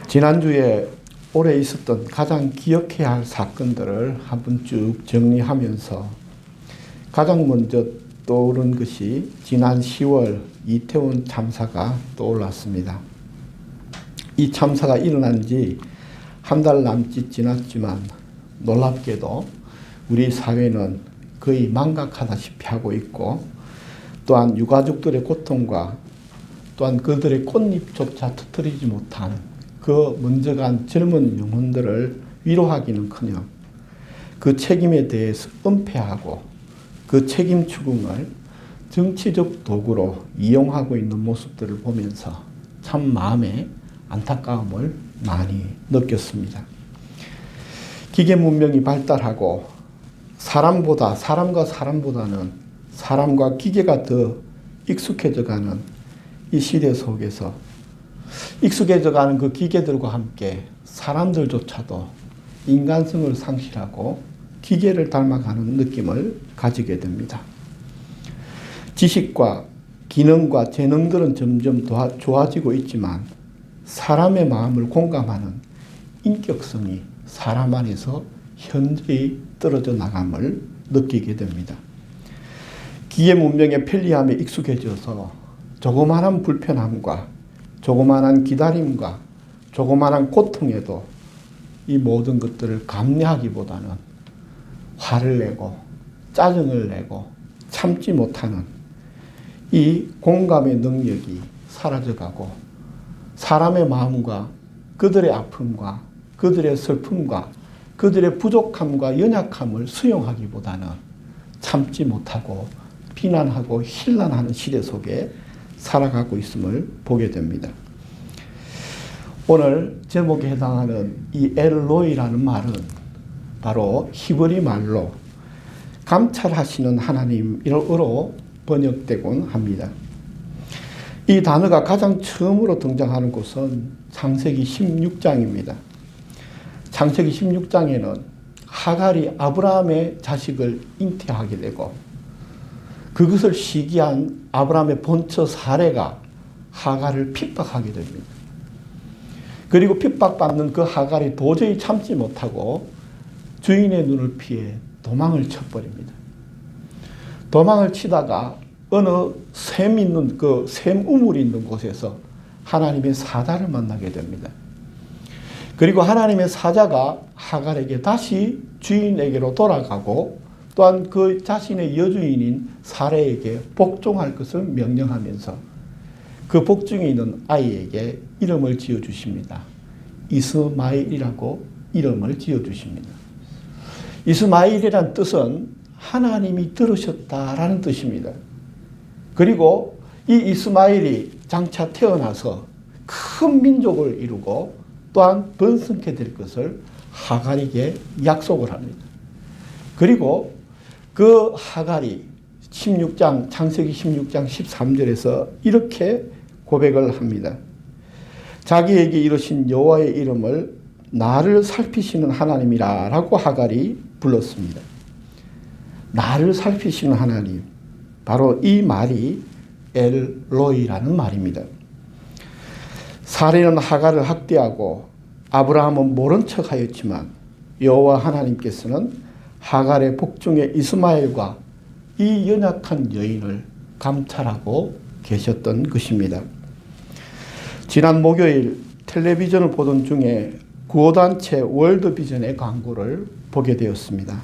지난주에 올해 있었던 가장 기억해야 할 사건들을 한번 쭉 정리하면서 가장 먼저 떠오른 것이 지난 10월 이태원 참사가 떠올랐습니다. 이 참사가 일어난 지 한 달 남짓 지났지만 놀랍게도 우리 사회는 거의 망각하다시피 하고 있고, 또한 유가족들의 고통과 또한 그들의 꽃잎조차 터뜨리지 못한 그 먼저 간 젊은 영혼들을 위로하기는커녕 그 책임에 대해서 은폐하고 그 책임 추궁을 정치적 도구로 이용하고 있는 모습들을 보면서 참 마음에 안타까움을 많이 느꼈습니다. 기계 문명이 발달하고 사람과 사람보다는 사람과 기계가 더 익숙해져가는 이 시대 속에서 익숙해져가는 그 기계들과 함께 사람들조차도 인간성을 상실하고 기계를 닮아가는 느낌을 가지게 됩니다. 지식과 기능과 재능들은 점점 좋아지고 있지만 사람의 마음을 공감하는 인격성이 사람 안에서 현저히 떨어져 나감을 느끼게 됩니다. 기계 문명의 편리함에 익숙해져서 조그마한 불편함과 조그마한 기다림과 조그마한 고통에도 이 모든 것들을 감내하기보다는 화를 내고 짜증을 내고 참지 못하는 이 공감의 능력이 사라져가고 사람의 마음과 그들의 아픔과 그들의 슬픔과 그들의 부족함과 연약함을 수용하기보다는 참지 못하고 비난하고 힐난하는 시대 속에 살아가고 있음을 보게 됩니다. 오늘 제목에 해당하는 이 엘로이라는 말은 바로 히브리 말로 감찰하시는 하나님으로 번역되곤 합니다. 이 단어가 가장 처음으로 등장하는 곳은 창세기 16장입니다. 창세기 16장에는 하갈이 아브라함의 자식을 잉태하게 되고 그것을 시기한 아브라함의 본처 사레가 하갈을 핍박하게 됩니다. 그리고 핍박받는 그 하갈이 도저히 참지 못하고 주인의 눈을 피해 도망을 쳐버립니다. 도망을 치다가 어느 샘 있는 샘 우물이 있는 곳에서 하나님의 사자를 만나게 됩니다. 그리고 하나님의 사자가 하갈에게 다시 주인에게로 돌아가고 또한 그 자신의 여주인인 사레에게 복종할 것을 명령하면서 그 복중에 있는 아이에게 이름을 지어주십니다. 이스마엘이라고 이름을 지어주십니다. 이스마엘이란 뜻은 하나님이 들으셨다라는 뜻입니다. 그리고 이 이스마엘이 장차 태어나서 큰 민족을 이루고 또한 번성케 될 것을 하갈에게 약속을 합니다. 그리고 그 하갈이 창세기 16장 13절에서 이렇게 고백을 합니다. 자기에게 이르신 여호와의 이름을 나를 살피시는 하나님이라 라고 하갈이 불렀습니다. 나를 살피시는 하나님, 바로 이 말이 엘로이라는 말입니다. 사레는 하갈을 학대하고 아브라함은 모른 척하였지만 여호와 하나님께서는 하갈의 복중의 이스마엘과 이 연약한 여인을 감찰하고 계셨던 것입니다. 지난 목요일 텔레비전을 보던 중에 구호단체 월드비전의 광고를 보게 되었습니다.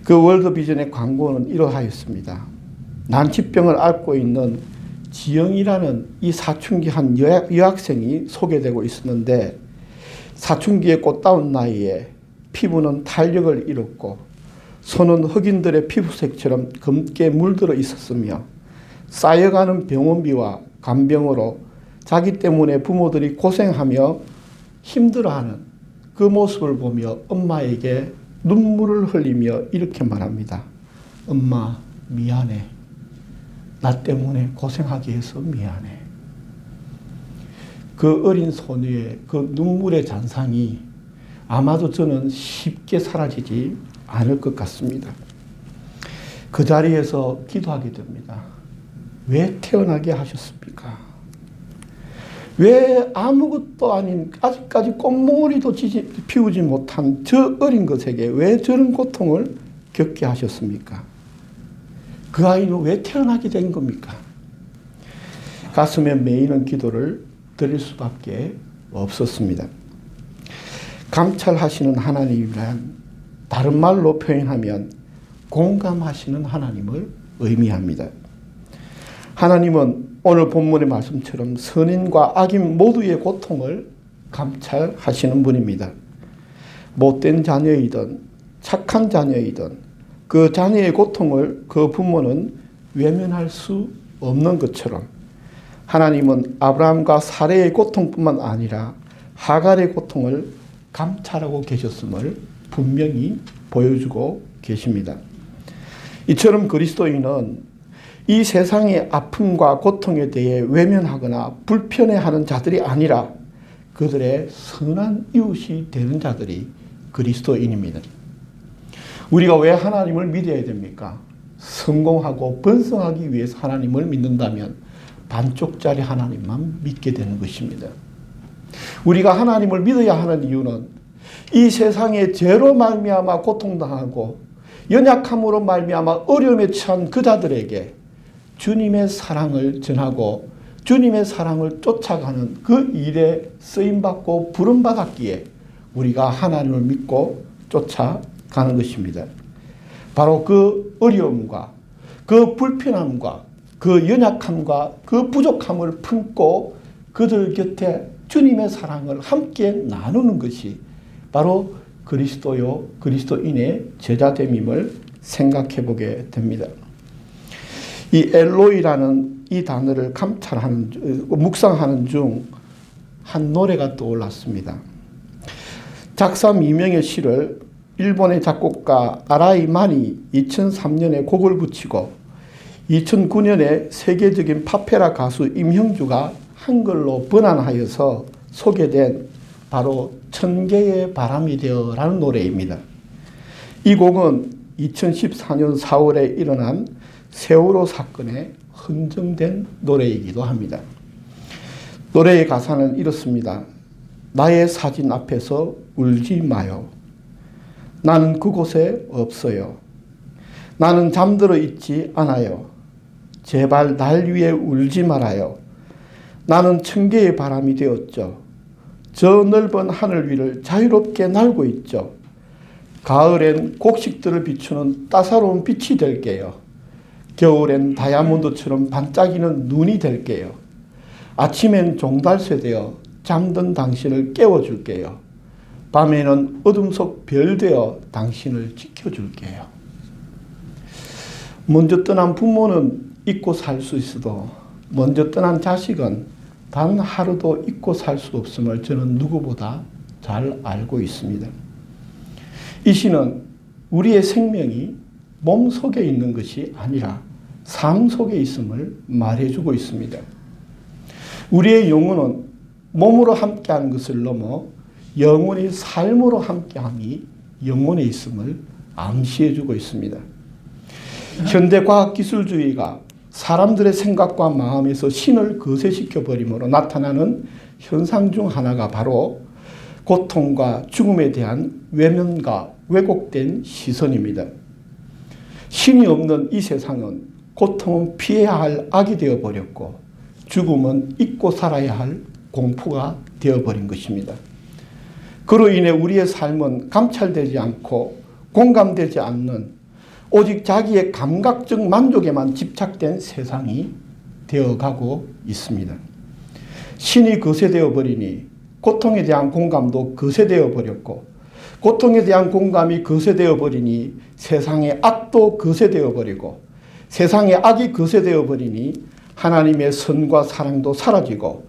그 월드비전의 광고는 이러하였습니다. 난치병을 앓고 있는 지영이라는 이 사춘기 한 여학생이 소개되고 있었는데 사춘기의 꽃다운 나이에 피부는 탄력을 잃었고 손은 흑인들의 피부색처럼 검게 물들어 있었으며 쌓여가는 병원비와 간병으로 자기 때문에 부모들이 고생하며 힘들어하는 그 모습을 보며 엄마에게 눈물을 흘리며 이렇게 말합니다. 엄마 미안해. 나 때문에 고생하게 해서 미안해. 그 어린 소녀의 그 눈물의 잔상이 아마도 저는 쉽게 사라지지 않을 것 같습니다. 그 자리에서 기도하게 됩니다. 왜 태어나게 하셨습니까? 왜 아무것도 아닌 아직까지 꽃몽오리도 피우지 못한 저 어린 것에게 왜 저런 고통을 겪게 하셨습니까? 그 아이는 왜 태어나게 된 겁니까? 가슴에 메이는 기도를 드릴 수밖에 없었습니다. 감찰하시는 하나님이란 다른 말로 표현하면 공감하시는 하나님을 의미합니다. 하나님은 오늘 본문의 말씀처럼 선인과 악인 모두의 고통을 감찰하시는 분입니다. 못된 자녀이든 착한 자녀이든 그 자녀의 고통을 그 부모는 외면할 수 없는 것처럼 하나님은 아브라함과 사레의 고통뿐만 아니라 하갈의 고통을 감찰하고 계셨음을 분명히 보여주고 계십니다. 이처럼 그리스도인은 이 세상의 아픔과 고통에 대해 외면하거나 불편해하는 자들이 아니라 그들의 선한 이웃이 되는 자들이 그리스도인입니다. 우리가 왜 하나님을 믿어야 됩니까? 성공하고 번성하기 위해서 하나님을 믿는다면 반쪽짜리 하나님만 믿게 되는 것입니다. 우리가 하나님을 믿어야 하는 이유는 이 세상에 죄로 말미암아 고통당하고 연약함으로 말미암아 어려움에 처한 그 자들에게 주님의 사랑을 전하고 주님의 사랑을 쫓아가는 그 일에 쓰임받고 부름받았기에 우리가 하나님을 믿고 쫓아가는 것입니다. 바로 그 어려움과 그 불편함과 그 연약함과 그 부족함을 품고 그들 곁에 주님의 사랑을 함께 나누는 것이 바로 그리스도인의 제자됨임을 생각해 보게 됩니다. 이 엘로이라는 이 단어를 묵상하는 중 한 노래가 떠올랐습니다. 작사 미명의 시를 일본의 작곡가 아라이 마니 2003년에 곡을 붙이고 2009년에 세계적인 파페라 가수 임형주가 한글로 번안하여서 소개된 바로 천개의 바람이 되어라는 노래입니다. 이 곡은 2014년 4월에 일어난 세월호 사건에 헌정된 노래이기도 합니다. 노래의 가사는 이렇습니다. 나의 사진 앞에서 울지 마요. 나는 그곳에 없어요. 나는 잠들어 있지 않아요. 제발 날 위해 울지 말아요. 나는 천개의 바람이 되었죠. 저 넓은 하늘 위를 자유롭게 날고 있죠. 가을엔 곡식들을 비추는 따사로운 빛이 될게요. 겨울엔 다이아몬드처럼 반짝이는 눈이 될게요. 아침엔 종달새 되어 잠든 당신을 깨워줄게요. 밤에는 어둠 속 별 되어 당신을 지켜줄게요. 먼저 떠난 부모는 잊고 살 수 있어도 먼저 떠난 자식은 단 하루도 잊고 살 수 없음을 저는 누구보다 잘 알고 있습니다. 이 시는 우리의 생명이 몸 속에 있는 것이 아니라 삶 속에 있음을 말해주고 있습니다. 우리의 영혼은 몸으로 함께하는 것을 넘어 영혼이 삶으로 함께함이 영혼에 있음을 암시해주고 있습니다. 현대 과학기술주의가 사람들의 생각과 마음에서 신을 거세시켜버림으로 나타나는 현상 중 하나가 바로 고통과 죽음에 대한 외면과 왜곡된 시선입니다. 신이 없는 이 세상은 고통은 피해야 할 악이 되어버렸고 죽음은 잊고 살아야 할 공포가 되어버린 것입니다. 그로 인해 우리의 삶은 감찰되지 않고 공감되지 않는 오직 자기의 감각적 만족에만 집착된 세상이 되어가고 있습니다. 신이 거세되어 버리니 고통에 대한 공감도 거세되어 버렸고 고통에 대한 공감이 거세되어 버리니 세상의 악도 거세되어 버리고 세상의 악이 거세되어 버리니 하나님의 선과 사랑도 사라지고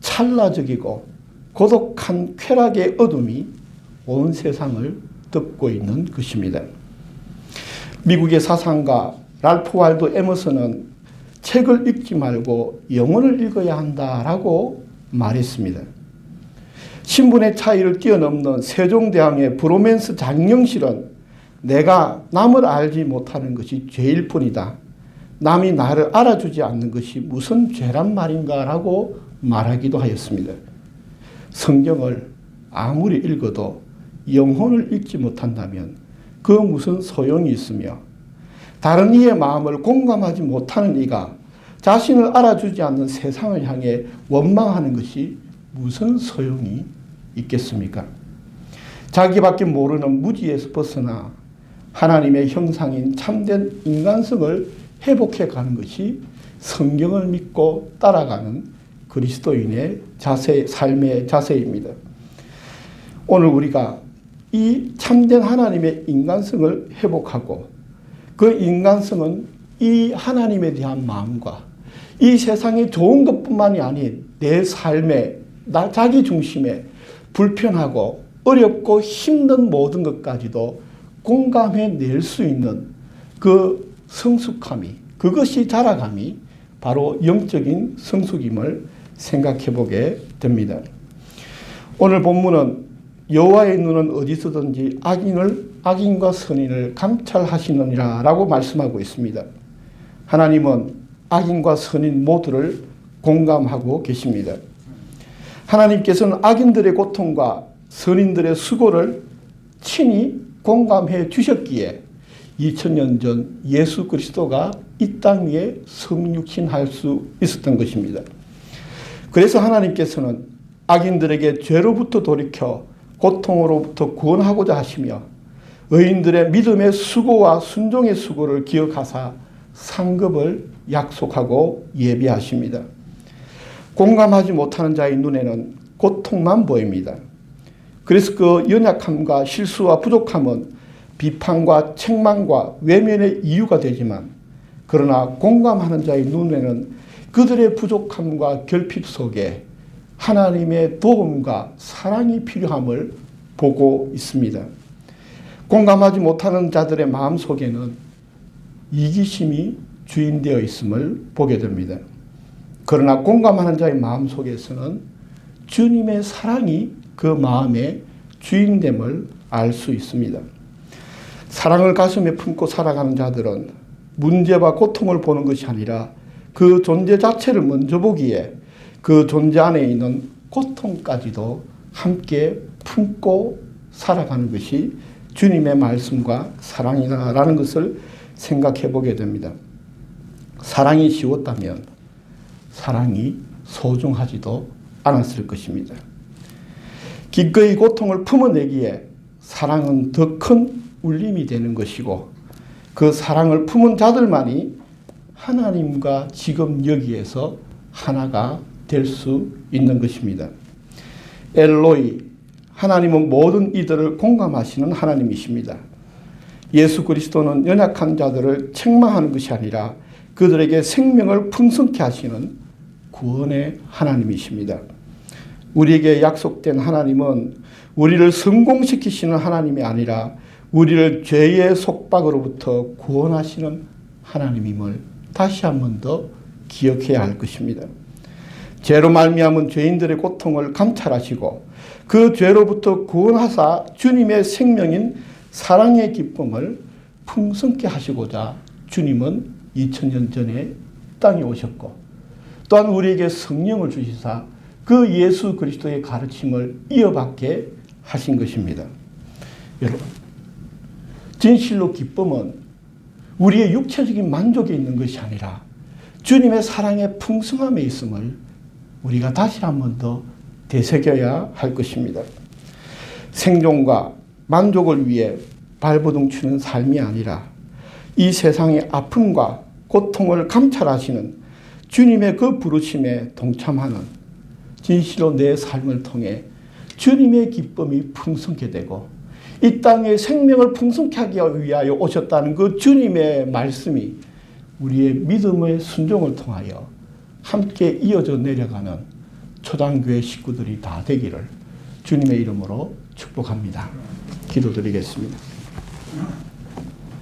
찰나적이고 고독한 쾌락의 어둠이 온 세상을 덮고 있는 것입니다. 미국의 사상가 랄프 waldo 에머슨은 책을 읽지 말고 영혼을 읽어야 한다라고 말했습니다. 신분의 차이를 뛰어넘는 세종대왕의 브로맨스 장영실은 내가 남을 알지 못하는 것이 죄일 뿐이다. 남이 나를 알아주지 않는 것이 무슨 죄란 말인가라고 말하기도 하였습니다. 성경을 아무리 읽어도 영혼을 읽지 못한다면 그 무슨 소용이 있으며, 다른 이의 마음을 공감하지 못하는 이가 자신을 알아주지 않는 세상을 향해 원망하는 것이 무슨 소용이 있겠습니까? 자기밖에 모르는 무지에서 벗어나 하나님의 형상인 참된 인간성을 회복해 가는 것이 성경을 믿고 따라가는 그리스도인의 삶의 자세입니다. 오늘 우리가 이 참된 하나님의 인간성을 회복하고, 그 인간성은 이 하나님에 대한 마음과 이 세상의 좋은 것뿐만이 아닌 내 삶에, 자기 중심에 불편하고 어렵고 힘든 모든 것까지도 공감해낼 수 있는 그 성숙함이, 그것이 자라감이 바로 영적인 성숙임을 생각해 보게 됩니다. 오늘 본문은 여호와의 눈은 어디서든지 악인과 선인을 감찰하시느니라 라고 말씀하고 있습니다. 하나님은 악인과 선인 모두를 공감하고 계십니다. 하나님께서는 악인들의 고통과 선인들의 수고를 친히 공감해 주셨기에 2000년 전 예수 그리스도가 이 땅 위에 성육신할 수 있었던 것입니다. 그래서 하나님께서는 악인들에게 죄로부터 돌이켜 고통으로부터 구원하고자 하시며, 의인들의 믿음의 수고와 순종의 수고를 기억하사 상급을 약속하고 예비하십니다. 공감하지 못하는 자의 눈에는 고통만 보입니다. 그래서 그 연약함과 실수와 부족함은 비판과 책망과 외면의 이유가 되지만, 그러나 공감하는 자의 눈에는 그들의 부족함과 결핍 속에 하나님의 도움과 사랑이 필요함을 보고 있습니다. 공감하지 못하는 자들의 마음속에는 이기심이 주인되어 있음을 보게 됩니다. 그러나 공감하는 자의 마음속에서는 주님의 사랑이 그 마음의 주인됨을 알 수 있습니다. 사랑을 가슴에 품고 살아가는 자들은 문제와 고통을 보는 것이 아니라 그 존재 자체를 먼저 보기에 그 존재 안에 있는 고통까지도 함께 품고 살아가는 것이 주님의 말씀과 사랑이다라는 것을 생각해 보게 됩니다. 사랑이 쉬웠다면 사랑이 소중하지도 않았을 것입니다. 기꺼이 고통을 품어내기에 사랑은 더 큰 울림이 되는 것이고, 그 사랑을 품은 자들만이 하나님과 지금 여기에서 하나가 될 수 있는 것입니다. 엘로이, 하나님은 모든 이들을 공감하시는 하나님이십니다. 예수 그리스도는 연약한 자들을 책망하는 것이 아니라 그들에게 생명을 풍성케 하시는 구원의 하나님이십니다. 우리에게 약속된 하나님은 우리를 성공시키시는 하나님이 아니라 우리를 죄의 속박으로부터 구원하시는 하나님임을 다시 한 번 더 기억해야 할 것입니다. 죄로 말미암은 죄인들의 고통을 감찰하시고 그 죄로부터 구원하사 주님의 생명인 사랑의 기쁨을 풍성케 하시고자 주님은 2000년 전에 땅에 오셨고, 또한 우리에게 성령을 주시사 그 예수 그리스도의 가르침을 이어받게 하신 것입니다. 여러분, 진실로 기쁨은 우리의 육체적인 만족에 있는 것이 아니라 주님의 사랑의 풍성함에 있음을 우리가 다시 한 번 더 되새겨야 할 것입니다. 생존과 만족을 위해 발버둥 치는 삶이 아니라 이 세상의 아픔과 고통을 감찰하시는 주님의 그 부르심에 동참하는, 진실로 내 삶을 통해 주님의 기쁨이 풍성케 되고 이 땅에 생명을 풍성케 하기 위하여 오셨다는 그 주님의 말씀이 우리의 믿음의 순종을 통하여 함께 이어져 내려가는 초당교회 식구들이 다 되기를 주님의 이름으로 축복합니다. 기도드리겠습니다.